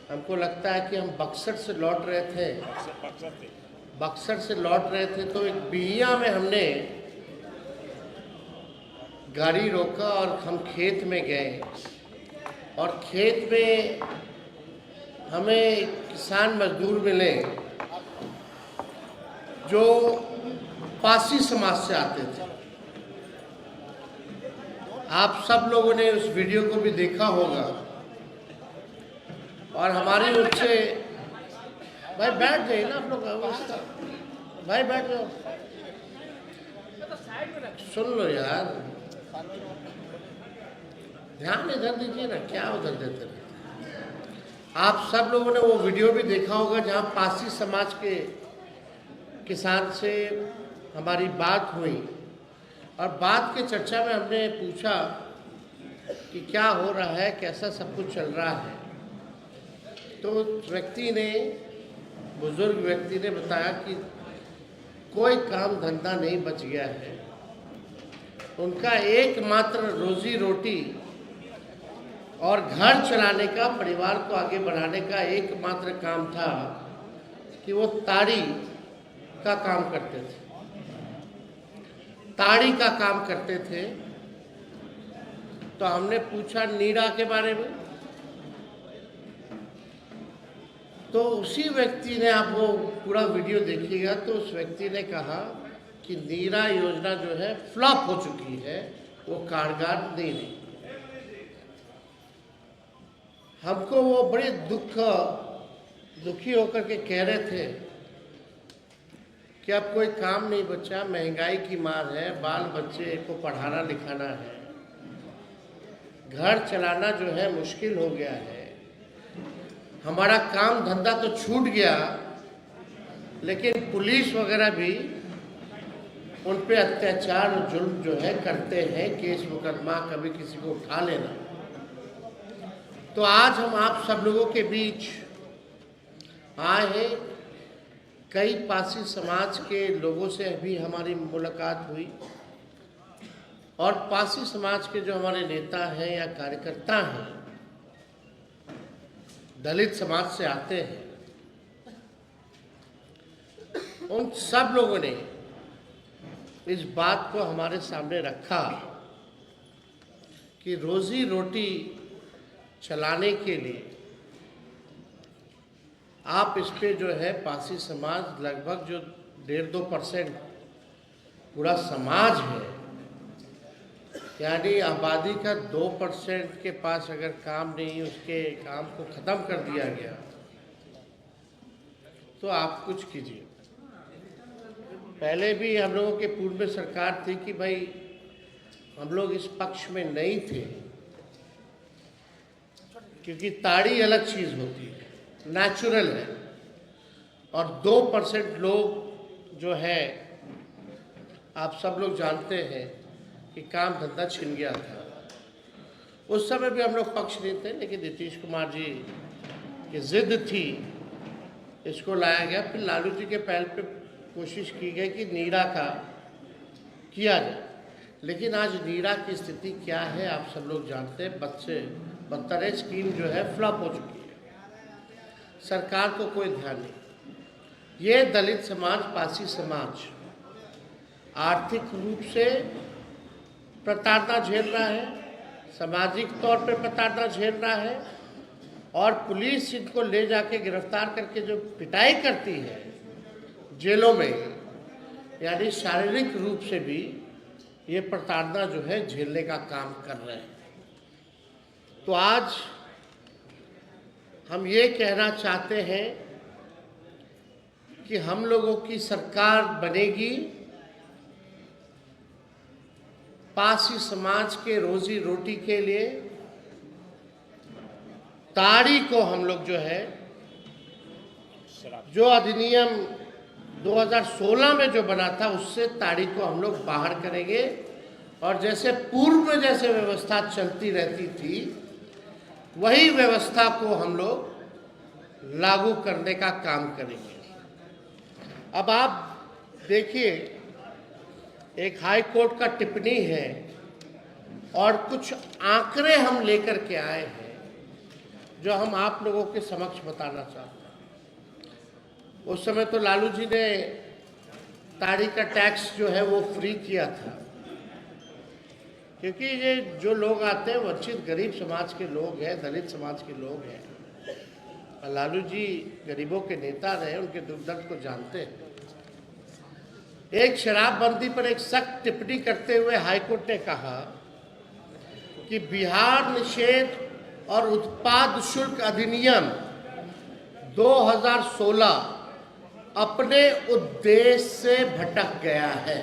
हमको लगता है कि हम बक्सर से लौट रहे थे। बक्सर से लौट रहे थे तो एक बिहिया में हमने गाड़ी रोका और हम खेत में गए और खेत में हमें किसान मजदूर मिले जो पासी समाज से आते थे। आप सब लोगों ने उस वीडियो को भी देखा होगा और हमारी उनसे, भाई बैठ जाइए ना आप लोग, भाई बैठ जाओ, सुन लो यार, ध्यान इधर दीजिए ना, क्या उधर देते रहते। आप सब लोगों ने वो वीडियो भी देखा होगा जहाँ पासी समाज के किसान से हमारी बात हुई और बात के चर्चा में हमने पूछा कि क्या हो रहा है, कैसा सब कुछ चल रहा है। तो व्यक्ति ने, बुजुर्ग व्यक्ति ने बताया कि कोई काम धंधा नहीं बच गया है, उनका एकमात्र रोजी रोटी और घर चलाने का, परिवार को आगे बढ़ाने का एकमात्र काम था कि वो ताड़ी का काम करते थे, ताड़ी का काम करते थे। तो हमने पूछा नीरा के बारे में, तो उसी व्यक्ति ने, आप वो पूरा वीडियो देखिएगा, तो उस व्यक्ति ने कहा कि नीरा योजना जो है फ्लॉप हो चुकी है, वो कारगर नहीं रही। हमको वो बड़े दुखी होकर के कह रहे थे कि अब कोई काम नहीं बचा, महंगाई की मार है, बाल बच्चे को पढ़ाना लिखाना है, घर चलाना जो है मुश्किल हो गया है, हमारा काम धंधा तो छूट गया, लेकिन पुलिस वगैरह भी उन पे अत्याचार और जुल्म जो है करते हैं, केस मुकदमा, कभी किसी को उठा लेना। तो आज हम आप सब लोगों के बीच आए हैं। कई पासी समाज के लोगों से भी हमारी मुलाकात हुई और पासी समाज के जो हमारे नेता हैं या कार्यकर्ता हैं, दलित समाज से आते हैं, उन सब लोगों ने इस बात को हमारे सामने रखा कि रोजी रोटी चलाने के लिए आप इस पे जो है पासी समाज लगभग जो 1.5-2% पूरा समाज है, यानी आबादी का 2% के पास अगर काम नहीं, उसके काम को ख़त्म कर दिया गया, तो आप कुछ कीजिए। पहले भी हम लोगों के पूर्व में सरकार थी कि भाई हम लोग इस पक्ष में नहीं थे, क्योंकि ताड़ी अलग चीज़ होती है, नेचुरल है, और 2% लोग जो है, आप सब लोग जानते हैं कि काम धंधा छिन गया था। उस समय भी हम लोग पक्ष नहीं थे, लेकिन नीतीश कुमार जी की जिद थी, इसको लाया गया। फिर लालू जी के पहल पे कोशिश की गई कि नीरा का किया जाए, लेकिन आज नीरा की स्थिति क्या है आप सब लोग जानते हैं। बदतर स्कीम जो है फ्लॉप हो चुकी है, सरकार को कोई ध्यान नहीं। ये दलित समाज, पासी समाज आर्थिक रूप से प्रताड़ना झेल रहा है, सामाजिक तौर पे प्रताड़ना झेल रहा है, और पुलिस इनको ले जाके गिरफ्तार करके जो पिटाई करती है जेलों में, यानी शारीरिक रूप से भी ये प्रताड़ना जो है झेलने का काम कर रहे हैं। तो आज हम ये कहना चाहते हैं कि हम लोगों की सरकार बनेगी, पासी समाज के रोजी रोटी के लिए ताड़ी को हम लोग जो है, जो अधिनियम 2016 में जो बना था, उससे ताड़ी को हम लोग बाहर करेंगे, और जैसे पूर्व में जैसे व्यवस्था चलती रहती थी, वही व्यवस्था को हम लोग लागू करने का काम करेंगे। अब आप देखिए, एक हाई कोर्ट का टिप्पणी है और कुछ आंकड़े हम लेकर के आए हैं जो हम आप लोगों के समक्ष बताना चाहते हैं। उस समय तो लालू जी ने ताड़ी का टैक्स जो है वो फ्री किया था, क्योंकि ये जो लोग आते हैं वंचित गरीब समाज के लोग हैं, दलित समाज के लोग हैं। और लालू जी गरीबों के नेता रहे, उनके दुख दर्द को जानते हैं। एक शराबबंदी पर एक सख्त टिप्पणी करते हुए हाईकोर्ट ने कहा कि बिहार निषेध और उत्पाद शुल्क अधिनियम 2016 अपने उद्देश्य से भटक गया है।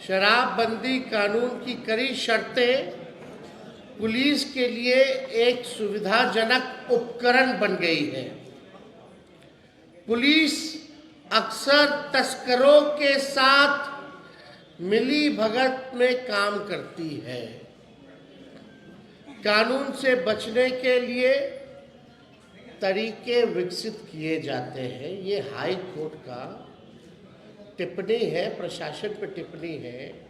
शराबबंदी कानून की कड़ी शर्तें पुलिस के लिए एक सुविधाजनक उपकरण बन गई है। पुलिस अक्सर तस्करों के साथ मिली भगत में काम करती है। कानून से बचने के लिए तरीके विकसित किए जाते हैं। ये हाई कोर्ट का टिप्पणी है, प्रशासन पर टिप्पणी है।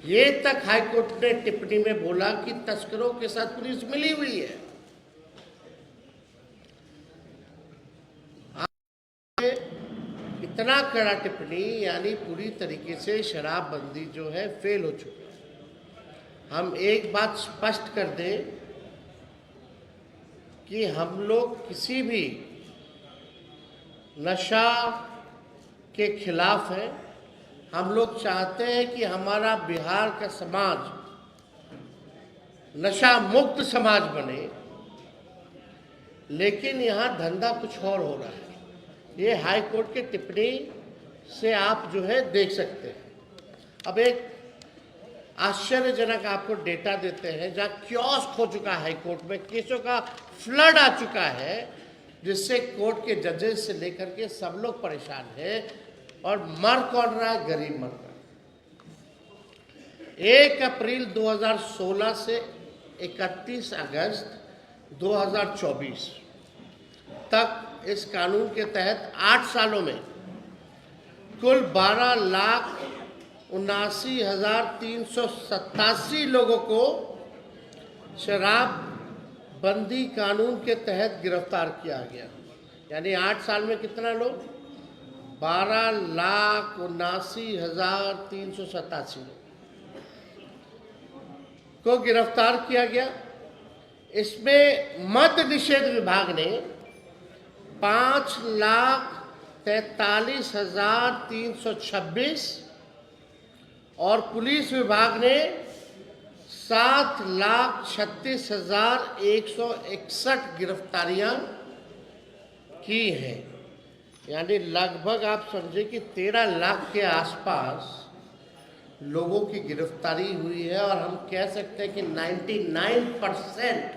ये तक हाई कोर्ट ने टिप्पणी में बोला कि तस्करों के साथ पुलिस मिली हुई है। इतना कड़ा टिप्पणी, यानी पूरी तरीके से शराबबंदी जो है फेल हो चुकी है। हम एक बात स्पष्ट कर दें कि हम लोग किसी भी नशा के खिलाफ हैं। हम लोग चाहते हैं कि हमारा बिहार का समाज नशा मुक्त समाज बने, लेकिन यहाँ धंधा कुछ और हो रहा है। ये हाई कोर्ट के टिप्पणी से आप जो है देख सकते हैं। अब एक आश्चर्यजनक आपको डेटा देते हैं, जहाँ कियोस्क हो चुका है हाई कोर्ट में, केसों का फ्लड आ चुका है, जिससे कोर्ट के जजेस से लेकर के सब लोग परेशान हैं। और मर कौन रहा है? गरीब मर रहा है। 1 अप्रैल 2016 से 31 अगस्त 2024 तक इस कानून के तहत 8 सालों में कुल 12,79,387 लोगों को शराबबंदी कानून के तहत गिरफ्तार किया गया। यानी 8 साल में कितना लोग? 12,79,387 को गिरफ्तार किया गया। इसमें मद्य निषेध विभाग ने 5,43,326 और पुलिस विभाग ने 7,36,161 गिरफ्तारियां की हैं। यानी लगभग आप समझे कि 13 लाख के आसपास लोगों की गिरफ्तारी हुई है। और हम कह सकते हैं कि 99%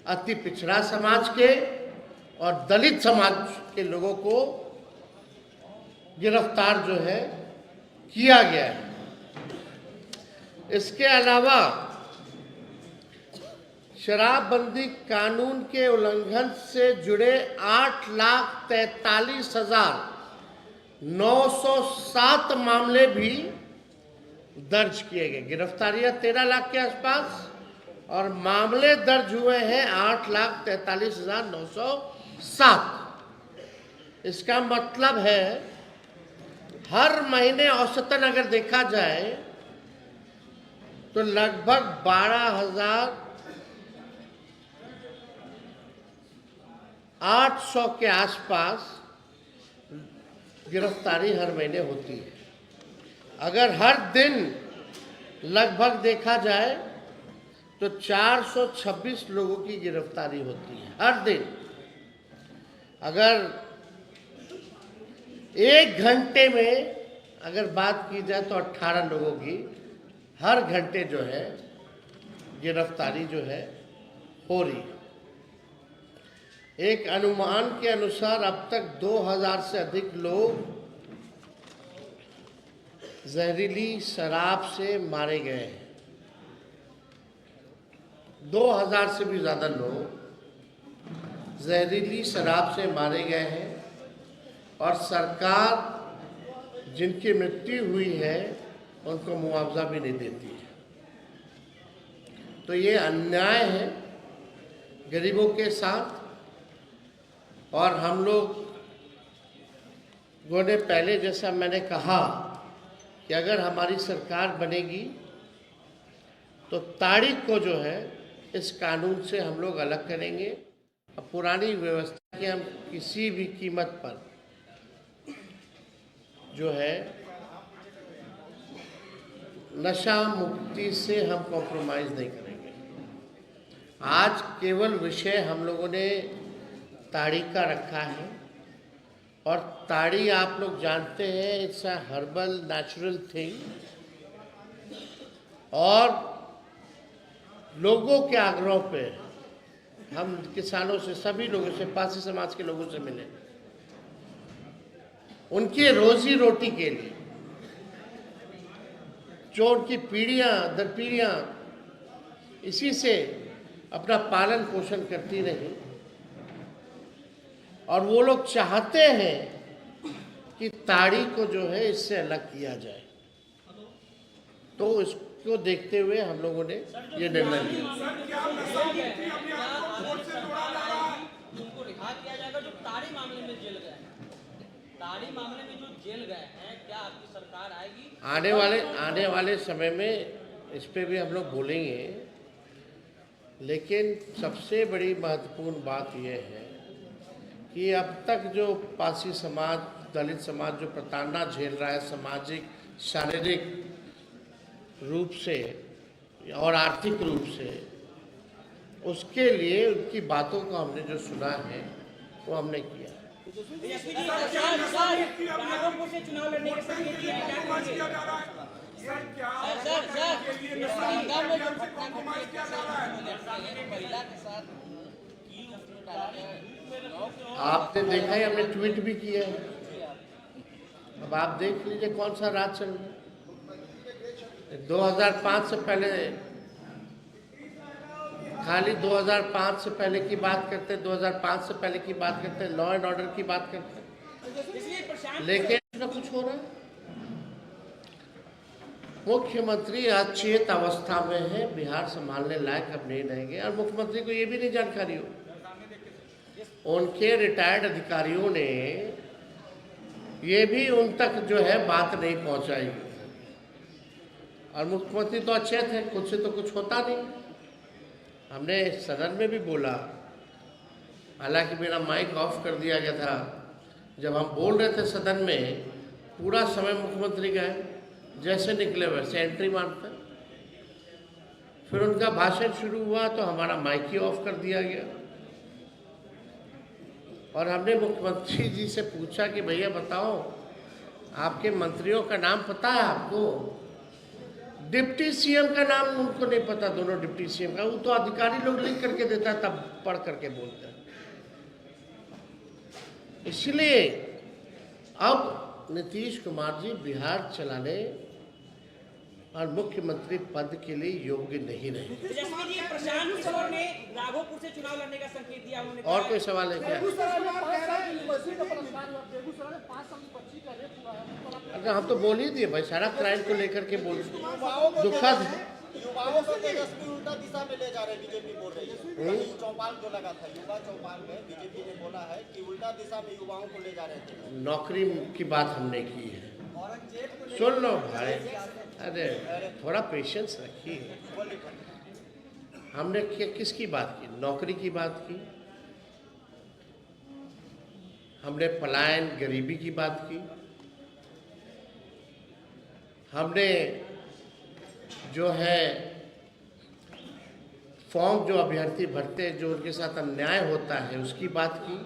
अति पिछड़ा समाज के और दलित समाज के लोगों को गिरफ्तार जो है किया गया है। इसके अलावा शराबबंदी कानून के उल्लंघन से जुड़े 8,43,907 मामले भी दर्ज किए गए। गिरफ्तारियां 13 लाख के आसपास और मामले दर्ज हुए हैं 8,43,907। इसका मतलब है हर महीने औसतन अगर देखा जाए तो लगभग 12,800 के आसपास गिरफ्तारी हर महीने होती है। अगर हर दिन लगभग देखा जाए तो 426 लोगों की गिरफ्तारी होती है हर दिन। अगर 1 घंटे में अगर बात की जाए तो 18 लोगों की हर घंटे जो है गिरफ्तारी जो है हो रही है। एक अनुमान के अनुसार अब तक 2000 से अधिक लोग जहरीली शराब से मारे गए हैं। 2000 से भी ज़्यादा लोग जहरीली शराब से मारे गए हैं। और सरकार जिनकी मृत्यु हुई है उनको मुआवजा भी नहीं देती है। तो ये अन्याय है गरीबों के साथ, और हम लोगों ने पहले, जैसा मैंने कहा, कि अगर हमारी सरकार बनेगी तो ताड़ी को जो है इस कानून से हम लोग अलग करेंगे और पुरानी व्यवस्था की हम किसी भी कीमत पर जो है नशा मुक्ति से हम कॉम्प्रोमाइज़ नहीं करेंगे। आज केवल विषय हम लोगों ने ताड़ी का रखा है, और ताड़ी आप लोग जानते हैं it's a herbal natural thing, और लोगों के आग्रह पे हम किसानों से, सभी लोगों से, पासी समाज के लोगों से मिले, उनकी रोजी रोटी के लिए, जो उनकी पीढ़ियां दर पीढ़ियां इसी से अपना पालन पोषण करती रही, और वो लोग चाहते हैं कि ताड़ी को जो है इससे अलग किया जाए। तो इसको देखते हुए हम लोगों ने ये निर्णय लिया। उनको रिहा किया जाएगा जो ताड़ी मामले में जेल गए हैं, ताड़ी मामले में जो जेल गए हैं, क्या आपकी सरकार आएगी? आने वाले समय में इस पे भी हम लोग बोलेंगे, लेकिन सबसे बड़ी महत्वपूर्ण बात यह है कि अब तक जो पासी समाज, दलित समाज जो प्रताड़ना झेल रहा है सामाजिक, शारीरिक रूप से और आर्थिक रूप से, उसके लिए उनकी बातों को हमने जो सुना है वो हमने किया। राघोपुर से चुनाव लड़ने के संकेत दिए हैं, क्या कहेंगे? महिला के साथ आपने देखा है, हमने ट्वीट भी किया है। अब आप देख लीजिए कौन सा राज चल रहा है। 2005 से पहले, खाली 2005 से पहले की बात करते हैं, 2005 से पहले की बात करते हैं, लॉ एंड ऑर्डर की बात करते हैं, लेकिन ना कुछ हो रहा है। मुख्यमंत्री अचेत अवस्था में है, बिहार संभालने लायक अब नहीं रहेंगे, और मुख्यमंत्री को ये भी नहीं जानकारी हो। उनके रिटायर्ड अधिकारियों ने ये भी उन तक जो है बात नहीं पहुंचाई, और मुख्यमंत्री तो अचेत है, खुद से तो कुछ होता नहीं। हमने सदन में भी बोला, हालांकि मेरा माइक ऑफ कर दिया गया था, जब हम बोल रहे थे सदन में, पूरा समय मुख्यमंत्री गए, जैसे निकले वैसे एंट्री मारते। फिर उनका भाषण शुरू हुआ तो हमारा माइक ही ऑफ कर दिया गया, और हमने मुख्यमंत्री जी से पूछा कि भैया बताओ, आपके मंत्रियों का नाम पता है आपको? डिप्टी सीएम का नाम उनको नहीं पता, दोनों डिप्टी सीएम का, वो तो अधिकारी लोग लिख करके देता है, तब पढ़ करके बोलते हैं। इसलिए अब नीतीश कुमार जी बिहार चलाने और मुख्यमंत्री पद के लिए योग्य नहीं रहे। प्रशांत किशोर ने राघोपुर से चुनाव लड़ने का संकेत दिया। और कोई सवाल है क्या? अगर हम तो बोल ही दिए भाई, सारा क्राइम को लेकर के बोल, दुखद है। युवाओं को तेजस्वी उल्टा दिशा में ले जा रहे, बीजेपी बोल रही है। चौपाल जो लगा था, युवा चौपाल में बीजेपी ने बोला है कि उल्टा दिशा में युवाओं को ले जा रहे थे। नौकरी की बात हमने की है, सुन लो भाई, अरे थोड़ा पेशेंस रखिए। हमने किसकी बात की? नौकरी की बात की, हमने पलायन, गरीबी की बात की, हमने जो है फॉर्म जो अभ्यर्थी भरते हैं, जो उनके साथ अन्याय होता है उसकी बात की,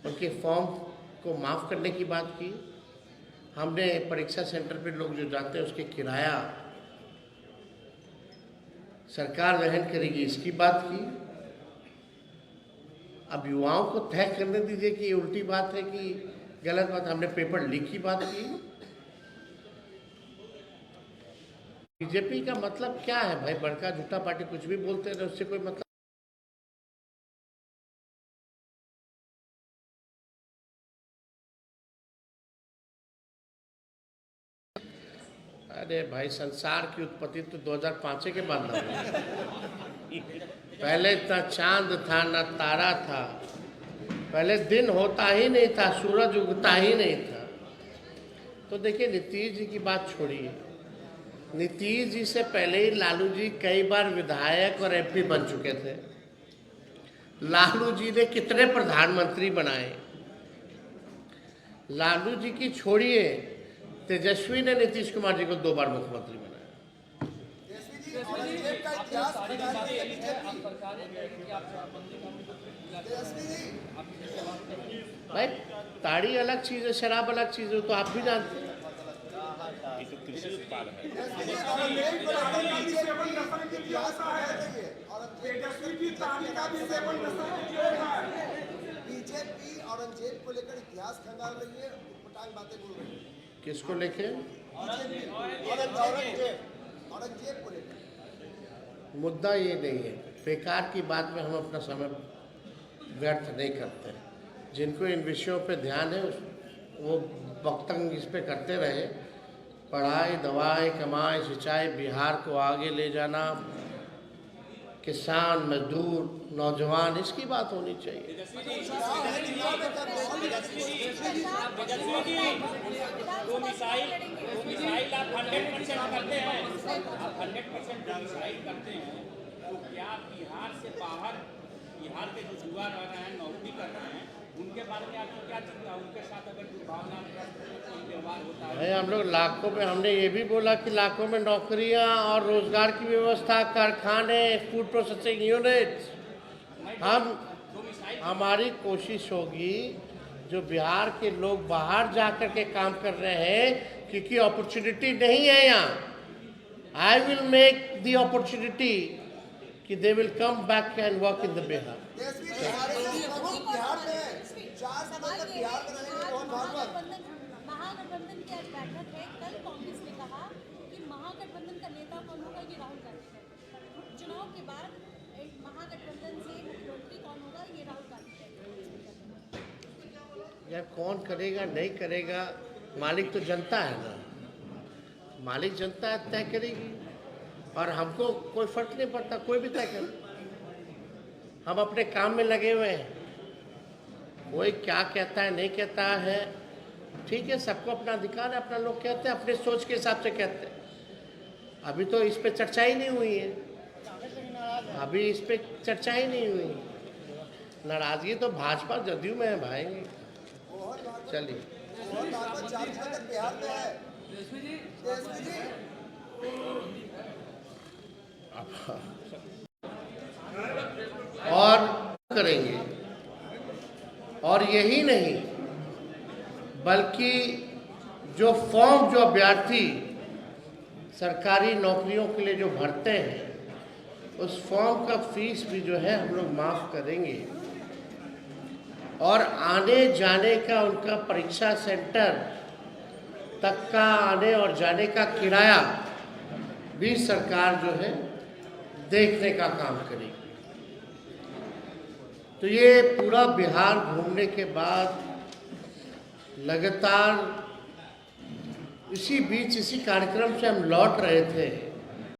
उनके फॉर्म को माफ़ करने की बात की, हमने परीक्षा सेंटर पे लोग जो जाते हैं उसके किराया सरकार वहन करेगी इसकी बात की। अब युवाओं को तय करने दीजिए कि ये उल्टी बात है कि गलत बात। हमने पेपर लीक की बात की। बीजेपी का मतलब क्या है भाई? बड़का झूठा पार्टी कुछ भी बोलते हैं, उससे कोई मतलब अरे भाई, संसार की उत्पत्ति तो 2005 के बाद ना हुई। पहले इतना चांद था ना तारा था, पहले दिन होता ही नहीं था, सूरज उगता ही नहीं था। तो देखिए नीतीश जी की बात छोड़िए, नीतीश जी से पहले ही लालू जी कई बार विधायक और एमपी बन चुके थे। लालू जी ने कितने प्रधानमंत्री बनाए। लालू जी की छोड़िए, तेजस्वी ने नीतीश कुमार जी को 2 बार मुख्यमंत्री बनाया। भाई ताड़ी अलग चीज है, शराब अलग चीज है, तो आप भी जानते हैं। ये तो कृषि उत्पाद है। बीजेपी औरंगजेब को लेकर इतिहास खंगाल रही है, उटपटांग बातें बोल रही है। किसको लेके? औरंगजेब को लेकर। मुद्दा ये नहीं है, बेकार की बात में हम अपना समय व्यर्थ नहीं करते। जिनको इन विषयों पे ध्यान है वो वक्तव्य इस पे करते रहे। पढ़ाई, दवाई, कमाई, सिंचाई, बिहार को आगे ले जाना, किसान, मजदूर, नौजवान, इसकी बात होनी चाहिए। वो मिसाइल आप 100% करते हैं, आप 100% मिसाइल करते हैं, तो क्या बिहार से बाहर, बिहार के जो युवा रह रहे हैं, नौकरी कर रहे हैं, उनके बारे में आपको क्या चिंता? उनके साथ अगर दुर्भावना कोई व्यवहार होता है? हम लोग लाखों में, हमने ये भी बोला कि लाखों में नौकरियां और रोजगार की व्यवस्था, कारखाने, फूड प्रोसेसिंग यूनिट्स, हमारी कोशिश होगी जो बिहार के लोग बाहर जाकर के काम कर रहे हैं, क्योंकि अपॉर्चुनिटी नहीं है यहाँ। I will make the opportunity कि they will come back and work in the Bihar. Mahagathbandhan की आज बैठक है। कल कांग्रेस ने कहा कि महागठबंधन का नेता कौन होगा, ये राहुल गांधी है। चुनाव के बाद महागठबंधन से मुख्यमंत्री कौन होगा, ये राहुल गांधी है। यार कौन करेगा नहीं करेगा, मालिक तो जनता है ना, मालिक जनता है, तय करेगी। और हमको कोई फर्क नहीं पड़ता, कोई भी तय करे। हम अपने काम में लगे हुए हैं। कोई क्या कहता है नहीं कहता है, ठीक है, सबको अपना अधिकार है, अपना लोग कहते हैं, अपने सोच के हिसाब से कहते हैं। अभी तो इस पे चर्चा ही नहीं हुई है, अभी इस पे चर्चा ही नहीं हुई। नाराजगी तो भाजपा जदयू में है भाई। चलिए और करेंगे, और यही नहीं बल्कि जो फॉर्म जो अभ्यर्थी सरकारी नौकरियों के लिए जो भरते हैं, उस फॉर्म का फीस भी जो है हम लोग माफ़ करेंगे। और आने जाने का उनका परीक्षा सेंटर तक का आने और जाने का किराया भी सरकार जो है देखने का काम करेगी। तो ये पूरा बिहार घूमने के बाद लगातार इसी बीच इसी कार्यक्रम से हम लौट रहे थे